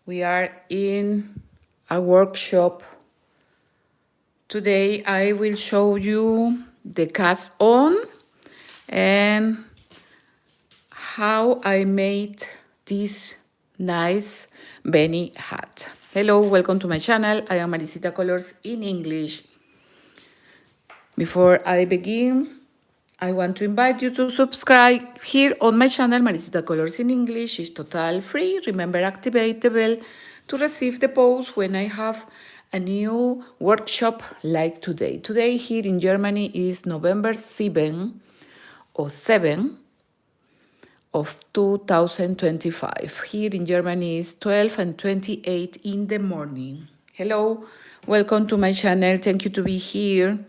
We are in a workshop. Today I will show you the cast on and how I made this nice Beanie hat. Hello, welcome to my channel. I am Maricita Colors in English. Before I begin, I want to invite you to subscribe here on my channel, Maricita Colors in English. It's totally free. Remember, activate the bell to receive the post when I have a new workshop like today. Today here in Germany is November 7 or 7 of 2025. Here in Germany is 12 and 28 in the morning. Hello, welcome to my channel. Thank you to be here.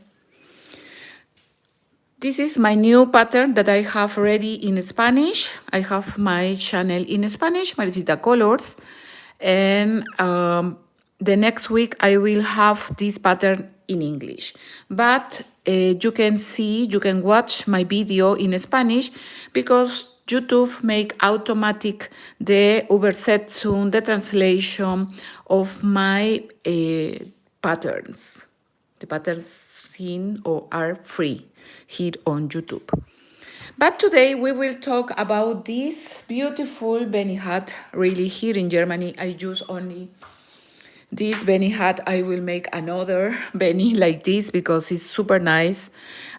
This is my new pattern that I have ready in Spanish. I have my channel in Spanish, Maricita Colors. And the next week I will have this pattern in English. But you can watch my video in Spanish because YouTube make automatic the Übersetzung, the translation of my patterns. The patterns seen or are free here on YouTube. But today we will talk about this beautiful Beanie hat. Really, here in Germany, I use only this Beanie hat. I will make another Beanie like this because it's super nice.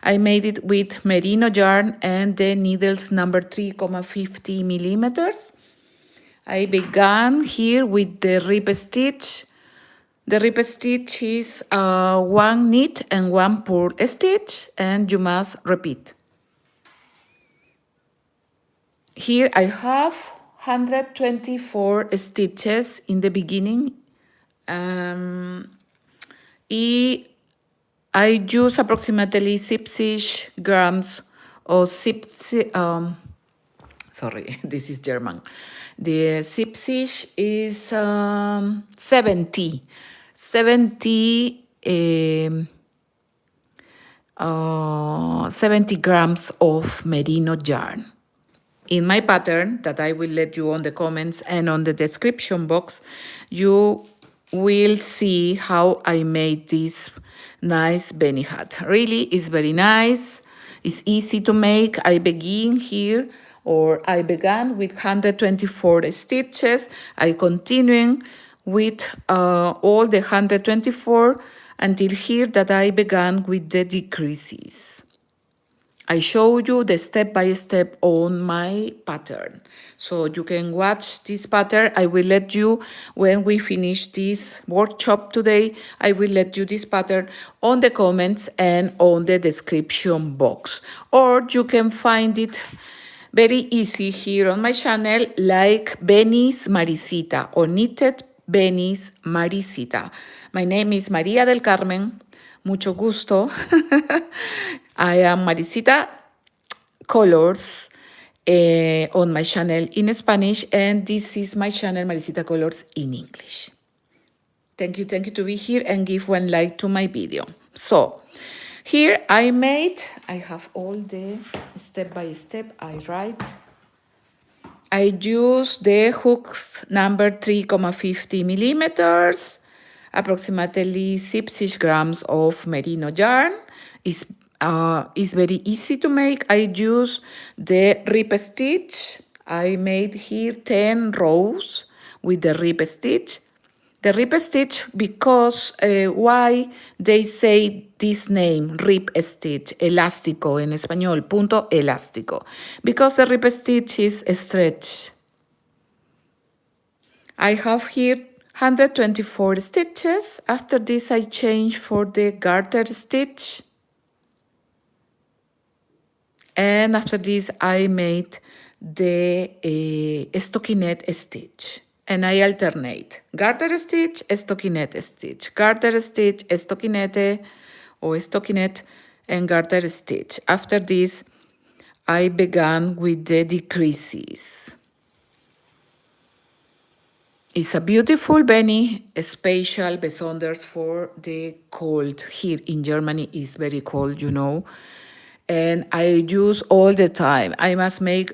I made it with merino yarn and the needles number 3,50 millimeters. I began here with the rib stitch. The rib stitch is one knit and one purl stitch, and you must repeat. Here I have 124 stitches in the beginning. I use approximately 60 grams or 60, sorry, this is German. The 60 is 70 grams of merino yarn. In my pattern that I will let you on the comments and on the description box, you will see how I made this nice Beanie hat. Really, it's very nice. It's easy to make. I began with 124 stitches. I continuing with all the 124 until here that I began with the decreases. I show you the step-by-step on my pattern. So you can watch this pattern. I will let you, when we finish this workshop today, I will let you this pattern on the comments and on the description box. Or you can find it very easy here on my channel, like Beanie's Maricita or Knitted Beanie's Maricita. My name is María del Carmen. Mucho gusto. I am Maricita Colors on my channel in Spanish, and this is my channel Maricita Colors in English. Thank you to be here and give one like to my video. So here I have all the step-by-step I write. I use the hooks number 3,50 millimeters, approximately 60 grams of merino yarn. It's very easy to make. I use the rib stitch. I made here 10 rows with the rib stitch. The rib stitch because why they say this name, rib stitch, elástico en español, punto elástico, because the rib stitch is a stretch. I have here 124 stitches. After this I change for the garter stitch. And after this I made the stockinette stitch. And I alternate garter stitch, stockinette stitch, garter stitch, stockinette or stockinette and garter stitch. After this, I began with the decreases. It's a beautiful Beanie, special, besonders for the cold. Here in Germany is very cold, you know. And I use all the time. I must make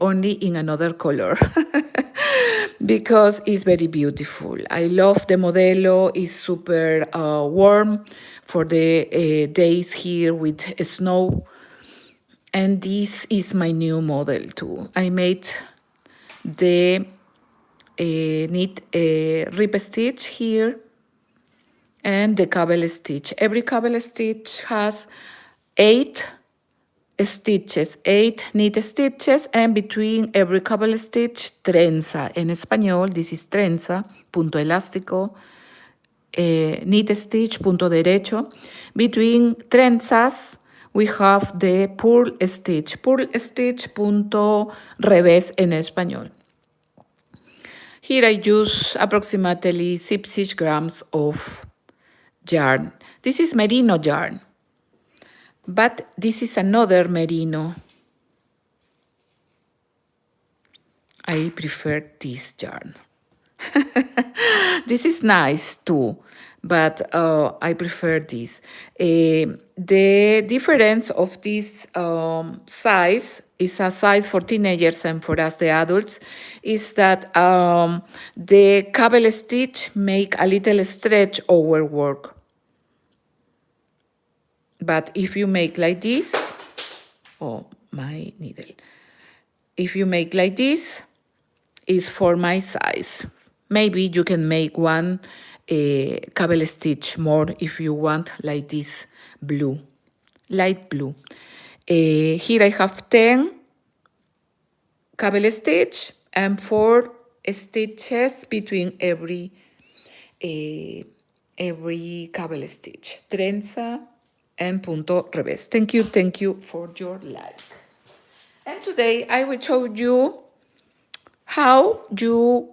only in another color. because it's very beautiful. I love the modelo. It's super warm for the days here with snow. And this is my new model too. I made the knit rib stitch here and the cable stitch. Every cable stitch has 8 stitches, 8 knit stitches, and between every cable stitch, trenza. En español, this is trenza, punto elástico, knit stitch, punto derecho. Between trenzas, we have the purl stitch, punto revés en español. Here I use approximately 6 grams of yarn. This is merino yarn, but this is another merino. I prefer this yarn. This is nice too, but I prefer this. The difference of this size is a size for teenagers and for us, the adults, is that the cable stitch make a little stretch over work. But if you make like this, oh, my needle. If you make like this, is for my size. Maybe you can make one cable stitch more if you want, like this blue, light blue. Here I have 10 cable stitch and 4 stitches between every cable stitch. Trenza and punto revés. Thank you for your like. And today I will show you how you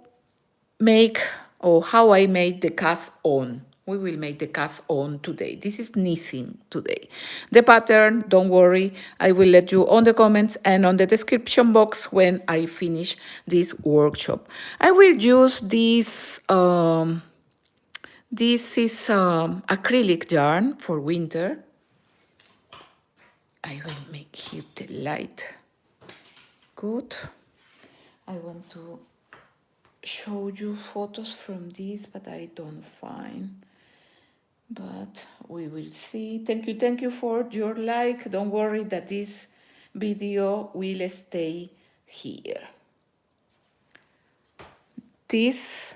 make, or how I made the cast on. We will make the cast on today. This is knitting today. The pattern, don't worry, I will let you on the comments and on the description box when I finish this workshop. I will use this, this is acrylic yarn for winter. I will make here the light. Good. I want to show you photos from this, but I don't find. But we will see. Thank you for your like. Don't worry that this video will stay here. This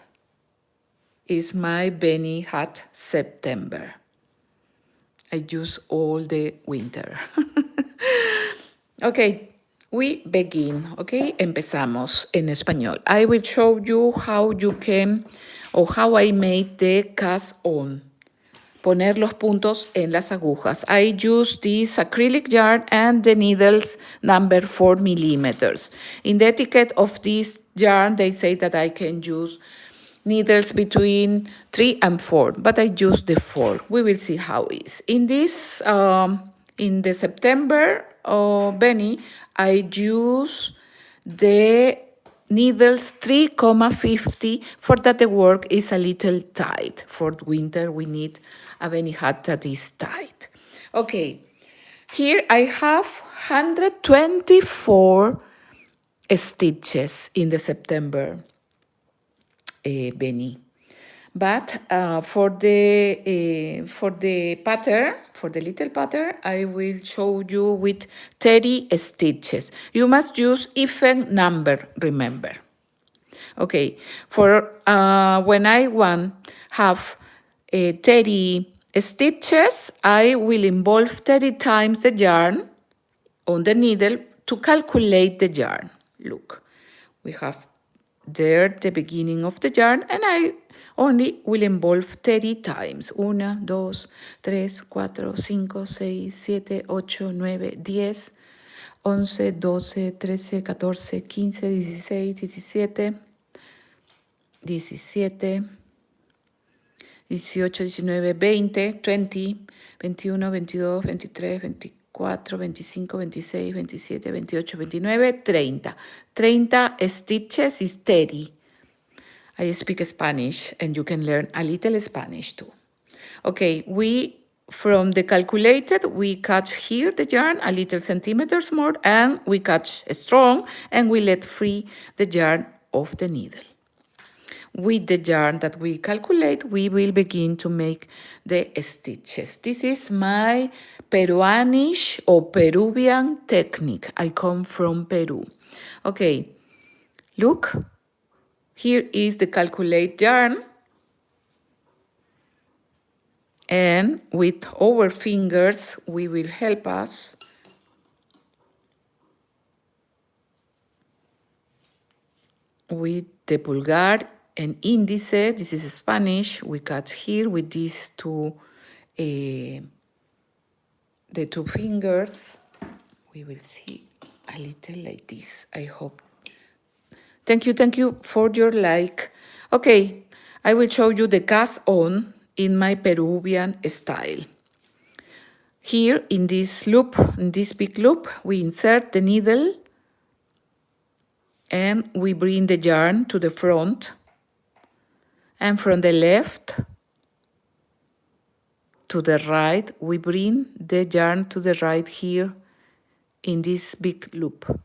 is my Beanie hat September. I use all the winter. Okay. We begin, okay? Empezamos en español. I will show you how you can, or how I made the cast on. Poner los puntos en las agujas. I use this acrylic yarn and the needles number 4 millimeters. In the etiquette of this yarn, they say that I can use needles between 3 and 4, but I use the 4. We will see how it is. In this, in the September Beanie, I use the needles 3,50 for that the work is a little tight. For winter, we need a Beanie hat that is tight. Okay, here I have 124 stitches in the September Beanie. But for the pattern, for the little pattern, I will show you with 30 stitches. You must use even number, remember. Okay, for when I want have 30 stitches, I will involve 30 times the yarn on the needle to calculate the yarn. Look, we have there the beginning of the yarn, and I only will involve 30 times. 1, 2, 3, 4, 5, 6, 7, 8, 9, 10, 11, 12, 13, 14, 15, 16, 17, 17, 18, 19, 20, 20, 21, 22, 23, 24, 25, 26, 27, 28, 29, 30. 30 stitches is 30. I speak Spanish, and you can learn a little Spanish too. Okay, from the calculated, we cut here the yarn a little centimeters more, and we cut strong, and we let free the yarn of the needle. with the yarn that we calculate, we will begin to make the stitches. This is my Peruanish or Peruvian technique. I come from Peru. Okay, look, here is the calculate yarn. And with our fingers, we will help us with the pulgar and índice. This is Spanish. We cut here with these two, the two fingers. We will see a little like this, I hope. Thank you for your like. Okay, I will show you the cast on in my Peruvian style. Here in this loop, in this big loop, we insert the needle and we bring the yarn to the front, and from the left to the right, we bring the yarn to the right here in this big loop.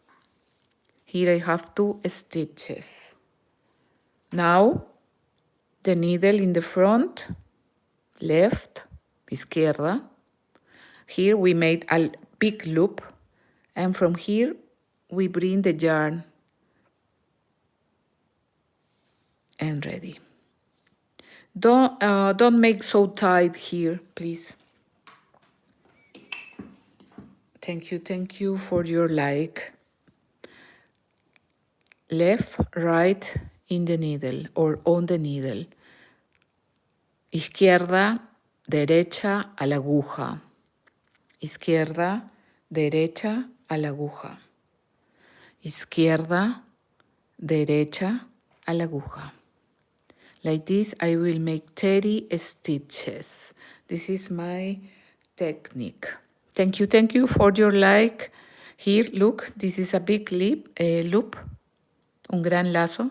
Here I have 2 stitches. Now, the needle in the front, left, izquierda. Here we made a big loop, and from here we bring the yarn and ready. Don't make so tight here, please. Thank you for your like. Left, right in the needle or on the needle. Izquierda, derecha a la aguja. Izquierda, derecha a la aguja. Izquierda, derecha a la aguja. Like this, I will make 30 stitches. This is my technique. Thank you for your like. Here, look, this is a big loop, un gran lazo,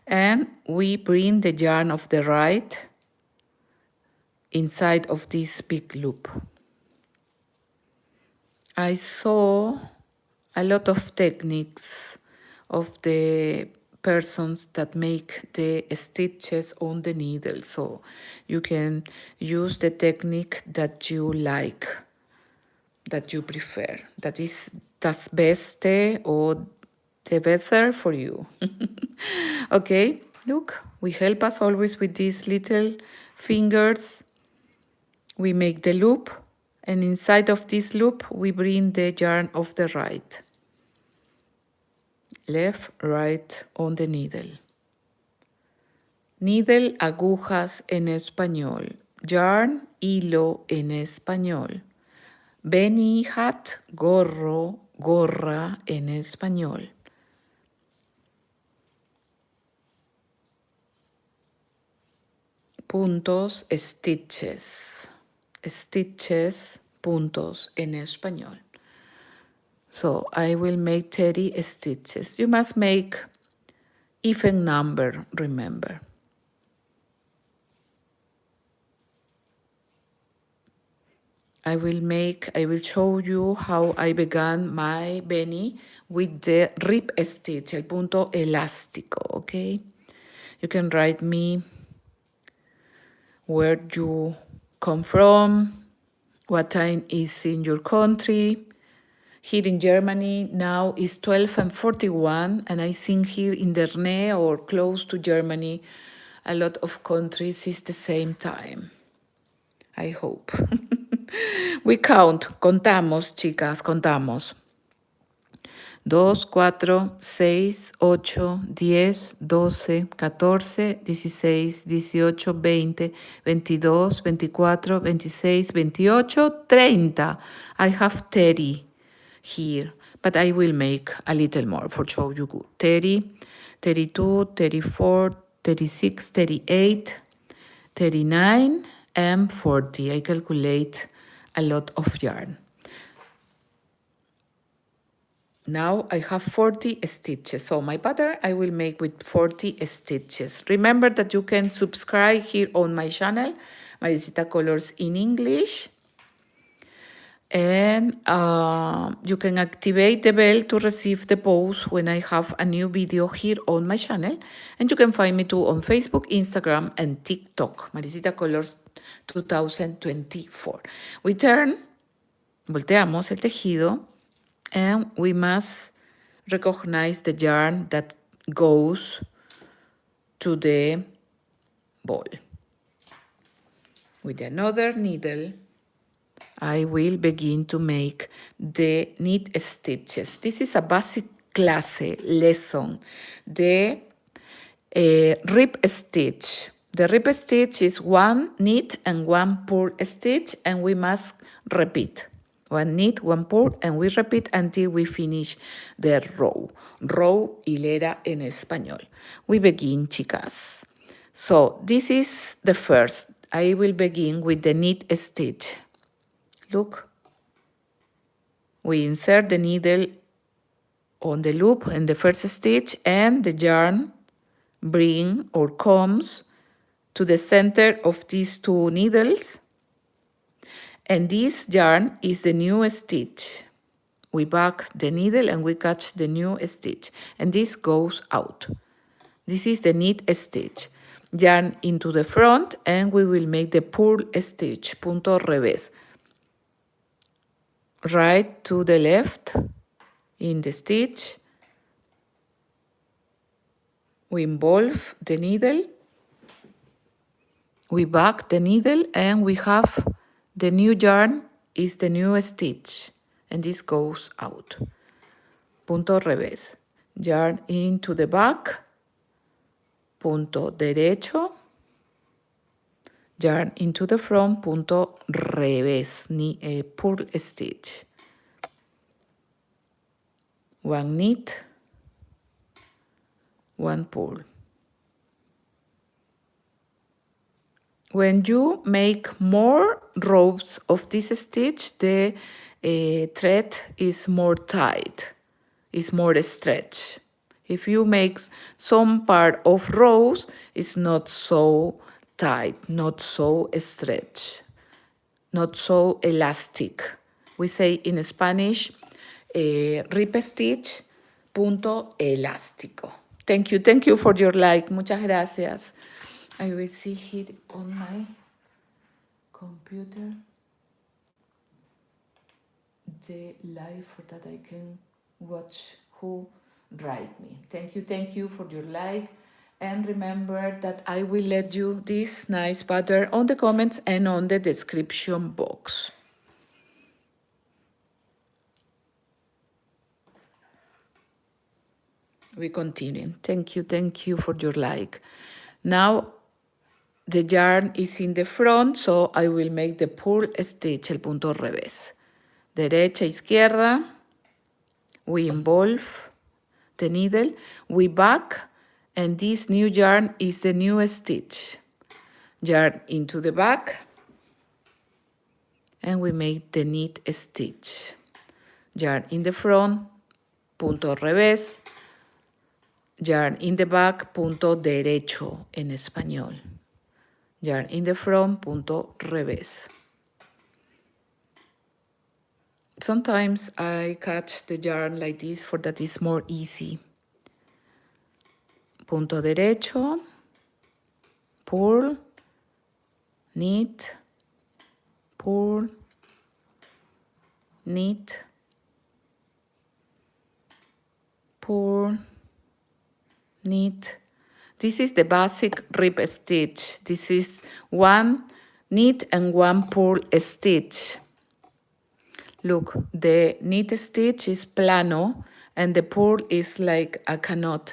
and we bring the yarn of the right inside of this big loop. I saw a lot of techniques of the persons that make the stitches on the needle, so you can use the technique that you like, that you prefer, that is das Beste or the better for you. Okay, look, we help us always with these little fingers. We make the loop, and inside of this loop we bring the yarn of the right. Left, right on the needle. Needle, agujas en español. Yarn, hilo en español. Beanie, hat, gorro, gorra en español. Puntos, stitches. Stitches, puntos en español. So I will make 30 stitches. You must make even number, remember. I will show you how I began my Beanie with the rib stitch, el punto elástico, okay? You can write me where you come from, what time is in your country. Here in Germany now is 12:41, and I think here in the Nähe or close to Germany, a lot of countries is the same time. I hope. We count, contamos, chicas, contamos. 2, 4, 6, 8, 10, 12, 14, 16, 18, 20, 22, 24, 26, 28, 30. I have 30 here, but I will make a little more for show you good. 30, 32, 34, 36, 38, 39, and 40. I calculate a lot of yarn. Now I have 40 stitches. So my pattern I will make with 40 stitches. Remember that you can subscribe here on my channel, Maricita Colors in English. And you can activate the bell to receive the post when I have a new video here on my channel. And you can find me too on Facebook, Instagram, and TikTok, Maricita Colors 2024. We turn, volteamos el tejido, and we must recognize the yarn that goes to the ball. With another needle, I will begin to make the knit stitches. This is a basic class lesson. The rib stitch. The rib stitch is one knit and one purl stitch, and we must repeat. One knit, one purl, and we repeat until we finish the row. Row, hilera en español. We begin, chicas. So this is the first. I will begin with the knit stitch. Look, we insert the needle on the loop in the first stitch, and the yarn bring or comes to the center of these two needles, and this yarn is the new stitch. We back the needle and we catch the new stitch, and this goes out. This is the knit stitch. Yarn into the front, and we will make the purl stitch, punto revés. Right to the left in the stitch. We involve the needle, we back the needle, and we have the new yarn is the new stitch, and this goes out. Punto revés. Yarn into the back, punto derecho, yarn into the front, punto revés, purl stitch. One knit, one purl. When you make more rows of this stitch, the thread is more tight, is more stretch. If you make some part of rows, it's not so tight, not so stretch, not so elastic. We say in Spanish, rip stitch, punto elástico. Thank you for your like. Muchas gracias. I will see here on my computer the live for that I can watch who write me. Thank you for your like. And remember that I will let you this nice pattern on the comments and on the description box. We continue. Thank you for your like. Now the yarn is in the front, so I will make the purl stitch, el punto revés. Derecha, izquierda. We involve the needle, we back, and this new yarn is the new stitch. Yarn into the back, and we make the knit stitch. Yarn in the front, punto revés. Yarn in the back, punto derecho en español. Yarn in the front, punto revés. Sometimes I catch the yarn like this for that is more easy. Punto derecho, purl, knit, purl, knit, purl, knit. This is the basic rib stitch. This is one knit and one purl stitch. Look, the knit stitch is plano and the purl is like a canot.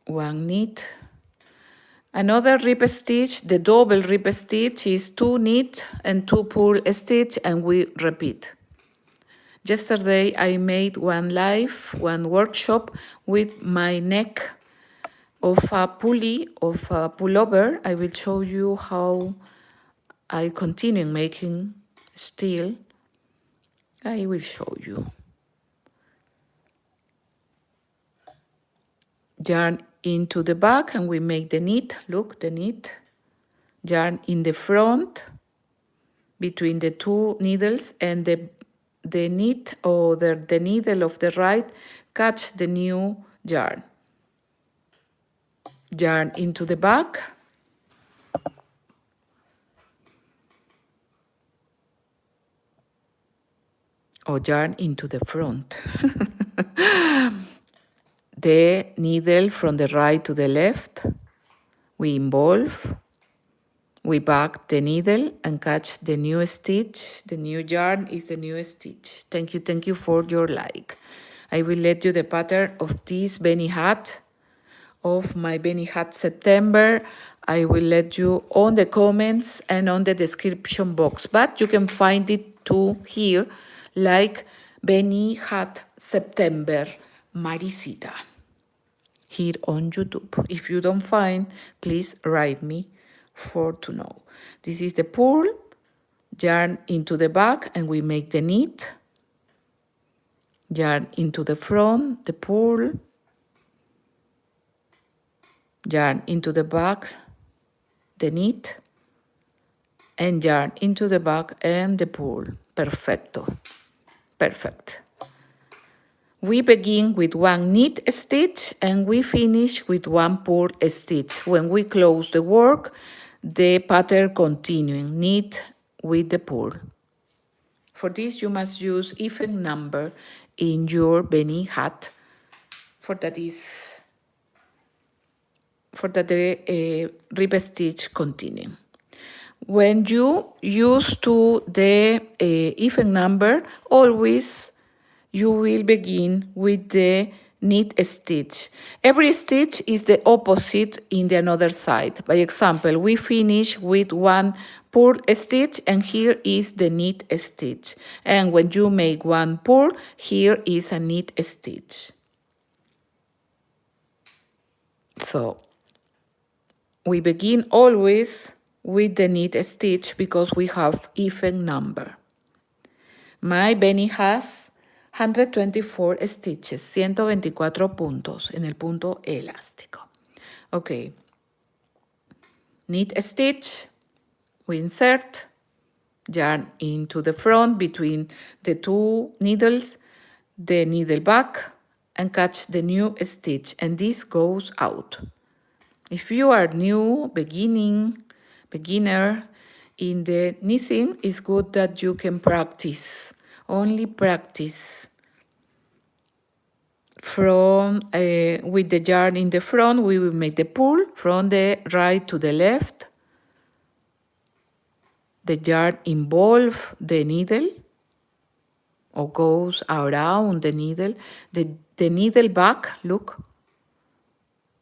One knit. Another rib stitch, the double rib stitch is two knit and two purl stitch, and we repeat. Yesterday I made one live, one workshop with my neck of a pulley, of a pullover. I will show you how I continue making still. I will show you. Yarn into the back and we make the knit. Look, the knit. Yarn in the front. between the two needles, and the knit or the needle of the right catch the new yarn. Yarn into the back, or yarn into the front. The needle from the right to the left, we involve, we back the needle and catch the new stitch. The new yarn is the new stitch. Thank you for your like. I will let you the pattern of this Beanie hat, of my Beanie hat September. I will let you on the comments and on the description box, but you can find it too here, like Beanie hat September Maricita, here on YouTube. If you don't find, please write me for to know. This is the purl, yarn into the back, and we make the knit, yarn into the front, the purl, yarn into the back, the knit, and yarn into the back and the purl. Perfecto. Perfect. We begin with one knit stitch and we finish with one purl stitch. When we close the work, the pattern continuing, knit with the purl. For this, you must use even number in your Beanie hat, for that the rib stitch continue. When you use to the even number, always you will begin with the knit stitch. Every stitch is the opposite in the another side. By example, we finish with one purl stitch and here is the knit stitch. And when you make one purl, here is a knit stitch. So we begin always with the knit stitch because we have even number. My Beanie has 124 stitches, 124 puntos en el punto elástico. Okay. Knit stitch, we insert, yarn into the front between the two needles, the needle back, and catch the new stitch, and this goes out. If you are new, beginner in the knitting, it's good that you can practice, only practice. From with the yarn in the front, we will make the purl from the right to the left. The yarn involves the needle or goes around the needle. The needle back, look,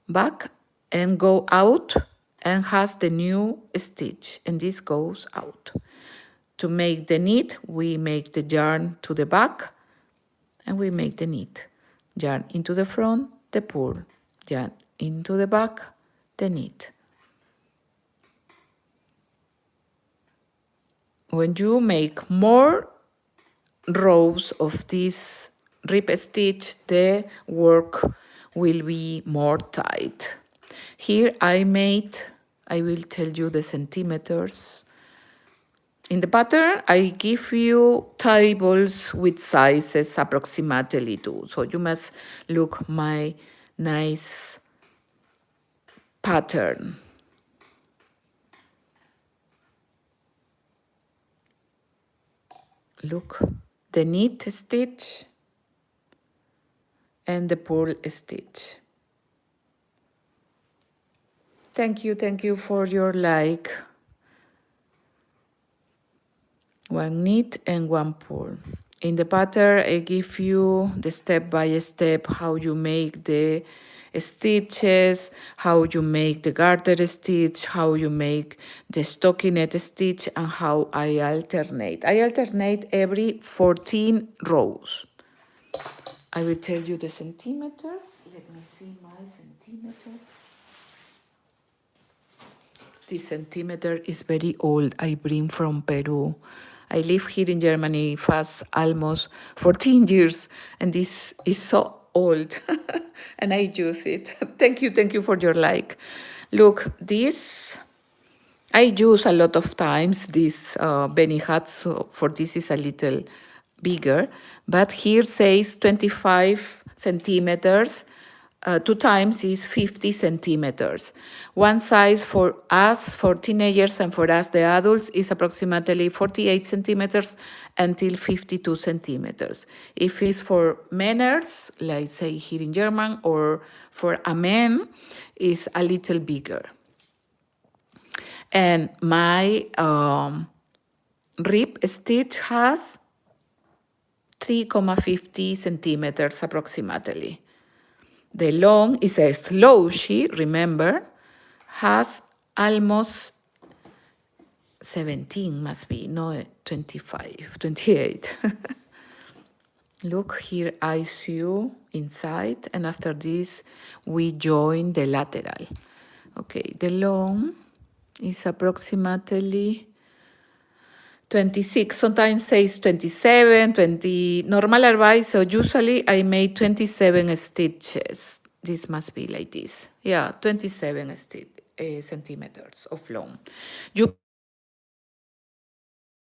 back and go out and has the new stitch, and this goes out. To make the knit, we make the yarn to the back and we make the knit. Yarn into the front, the purl, yarn into the back, the knit. When you make more rows of this rib stitch, the work will be more tight. Here I will tell you the centimeters. In the pattern, I give you tables with sizes approximately too. So you must look my nice pattern. Look, the knit stitch and the purl stitch. Thank you for your like. One knit and one purl. In the pattern, I give you the step by step how you make the stitches, how you make the garter stitch, how you make the stockinette stitch, and how I alternate. I alternate every 14 rows. I will tell you the centimeters. Let me see my centimeter. This centimeter is very old. I bring from Peru. I live here in Germany fast almost 14 years, and this is so old, and I use it. Thank you for your like. Look, this, I use a lot of times this Beanie hat, so for this is a little bigger, but here says 25 centimeters. 2 times is 50 centimeters. One size for us, for teenagers, and for us, the adults, is approximately 48 centimeters until 52 centimeters. If it's for manners, like say here in German, or for a man, is a little bigger. And my rib stitch has 3,50 centimeters approximately. The long is a slouchy, remember, has almost 17, must be, no, 25, 28. Look, here I sew inside, and after this we join the lateral. Okay, the long is approximately 26, sometimes says 27, 20, normal advice, so usually I made 27 stitches. This must be like this. Yeah, 27 centimeters of long. You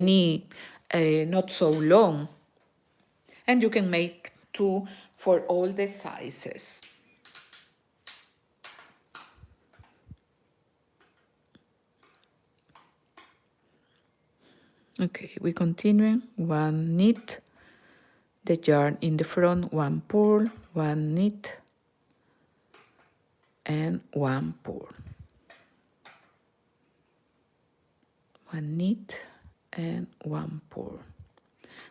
need not so long, and you can make two for all the sizes. Okay, we continue. One knit, the yarn in the front, one pull, one knit, and one pull. One knit and one pull.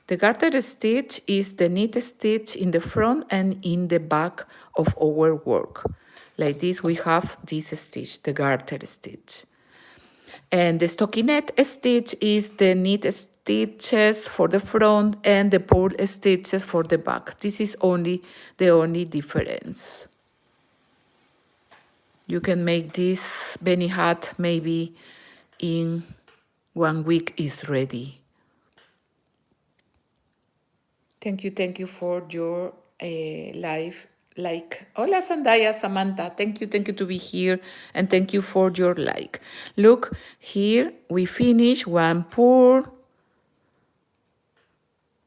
The garter stitch is the knit stitch in the front and in the back of our work. Like this, we have this stitch, the garter stitch. And the stockinette stitch is the knit stitches for the front and the pull stitches for the back. This is the only difference. You can make this Beanie hat maybe in 1 week is ready. Thank you for your live. Like, hola Sandaya, Samantha, thank you to be here, and thank you for your like. Look, here we finish one pull,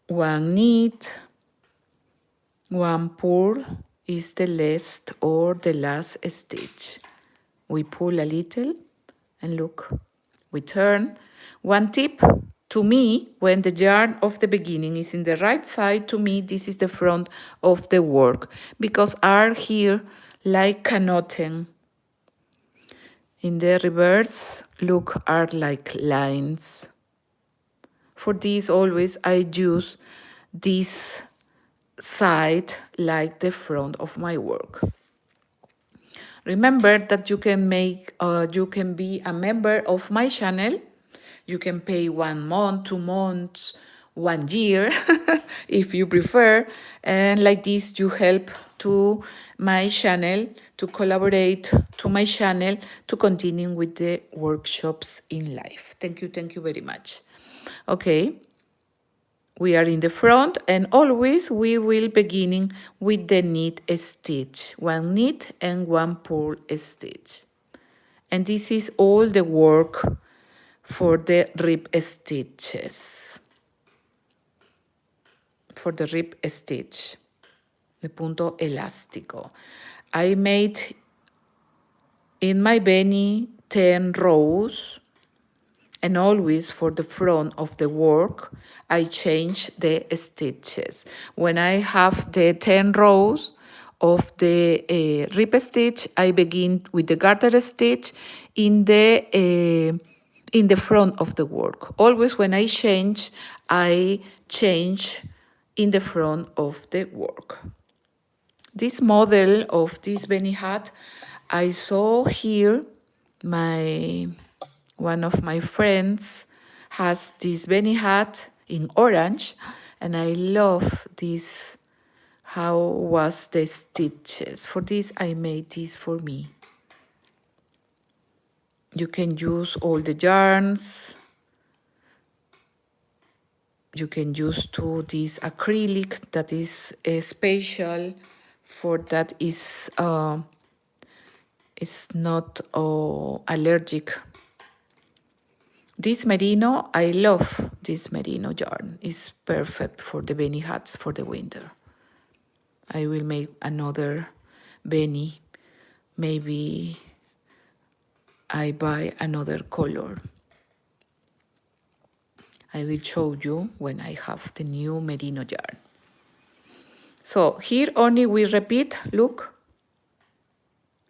one knit, one pull is the last or the last stitch. We pull a little, and look, we turn. One tip, to me, when the yarn of the beginning is in the right side, to me, this is the front of the work, because are here like canoten. In the reverse, look, are like lines. For this, always I use this side like the front of my work. Remember that you can be a member of my channel. You can pay 1 month, 2 months, 1 year, if you prefer. And like this, you help to my channel, to collaborate to my channel, to continue with the workshops in life. Thank you very much. Okay. We are in the front, and always we will beginning with the knit stitch, one knit and one pull stitch. And this is all the work for the rib stitches. For the rib stitch, the punto elástico. I made in my Beanie 10 rows. And always for the front of the work, I change the stitches. When I have the 10 rows of the rib stitch, I begin with the garter stitch in the front of the work. Always when I change in the front of the work. This model of this Beanie hat, I saw here one of my friends has this Beanie hat in orange, and I love this, how was the stitches. For this, I made this for me. You can use all the yarns. You can use too this acrylic that is special for that is not allergic This merino, I love this merino yarn. It's perfect for the beanie hats for the winter. I will make another beanie. Maybe I buy another color. I will show you when I have the new merino yarn. So here only we repeat, look,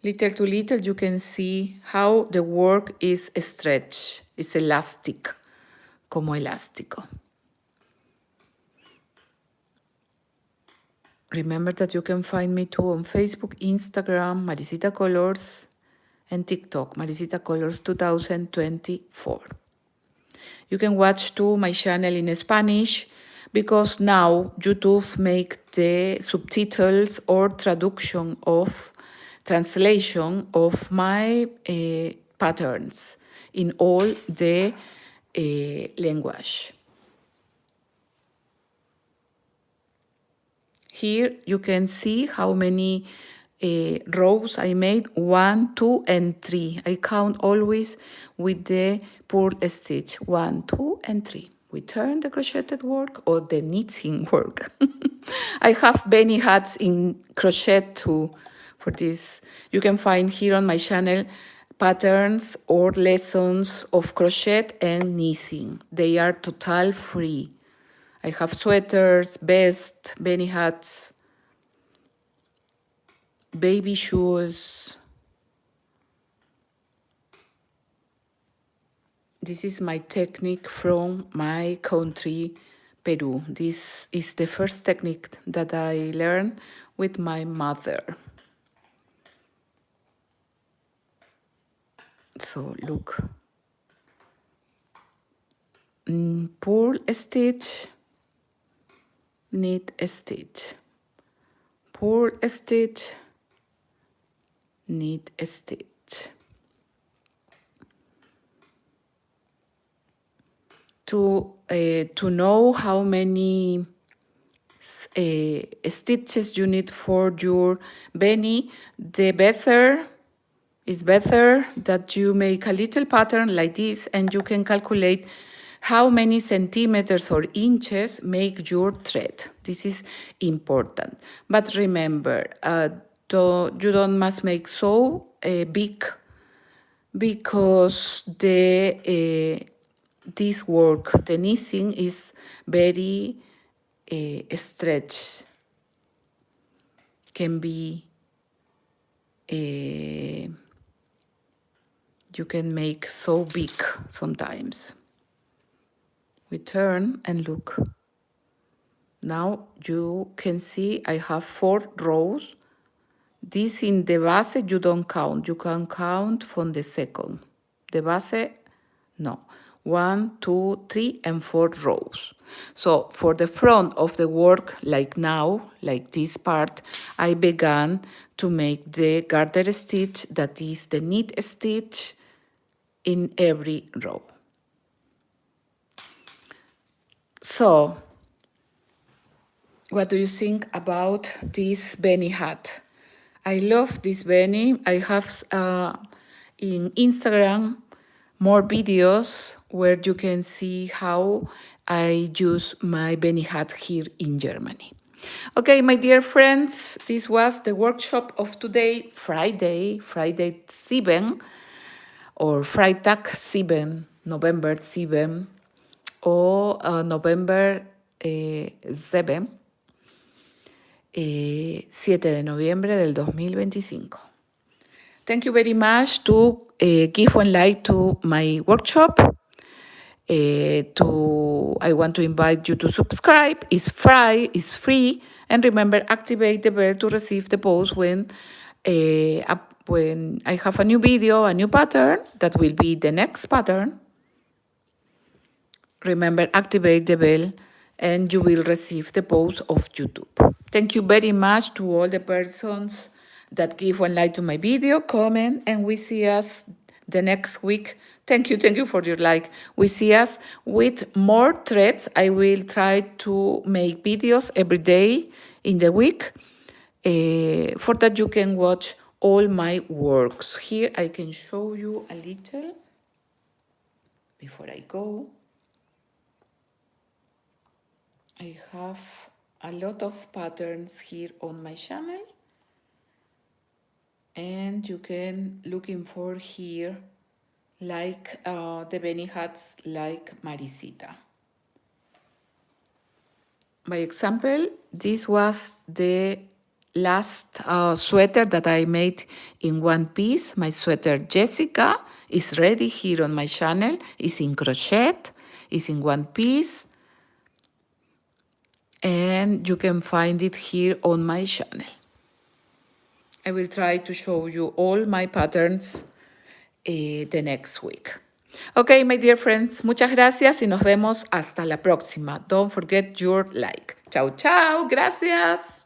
little to little you can see how the work is stretched, it's elastic, como elástico. Remember that you can find me too on Facebook, Instagram, Maricita Colors, and TikTok, Maricita Colors 2024. You can watch too my channel in Spanish because now YouTube make the subtitles or translation of my patterns in all the language. Here you can see how many rows I made, 1, 2, and 3. I count always with the purl stitch, 1, 2, and 3. We turn the crocheted work or the knitting work. I have beanie hats in crochet too for this. You can find here on my channel patterns or lessons of crochet and knitting. They are total free. I have sweaters, vests, beanie hats, baby shoes. This is my technique from my country, Peru. This is the first technique that I learned with my mother. So look. Purl stitch, knit stitch, purl stitch, knit stitch. To know how many stitches you need for your beanie, the better is better that you make a little pattern like this and you can calculate how many centimeters or inches make your thread. This is important. But remember, you don't must make so big because this work, the knitting, is very stretched. Can be you can make so big sometimes. We turn and look. Now you can see I have 4 rows. This in the base you don't count. You can count from the second. The base, no. 1, 2, 3, and 4 rows. So for the front of the work, like now, like this part, I began to make the garter stitch, that is the knit stitch, in every row. So, what do you think about this beanie hat? I love this beanie. I have in Instagram more videos where you can see how I use my beanie hat here in Germany. Okay, my dear friends, this was the workshop of today, Friday 7, or Freitag 7, November 7, or November 7, 7 de noviembre del 2025. Thank you very much to give one like to my workshop. I want to invite you to subscribe. It's free, and remember, activate the bell to receive the post when I have a new video, a new pattern that will be the next pattern. Remember, activate the bell and you will receive the post of YouTube. Thank you very much to all the persons that give one like to my video, comment, and we see us the next week. Thank you for your like. We see us with more threads. I will try to make videos every day in the week for that you can watch all my works. Here I can show you a little. before I go, I have a lot of patterns here on my channel, and you can looking for here like the Beanie hats like Maricita. By example, this was the last sweater that I made in one piece. My sweater Jessica is ready here on my channel. It's in crochet, it's in one piece, and you can find it here on my channel. I will try to show you all my patterns the next week. Okay, my dear friends, muchas gracias y nos vemos hasta la próxima. Don't forget your like. Chao, chao, gracias.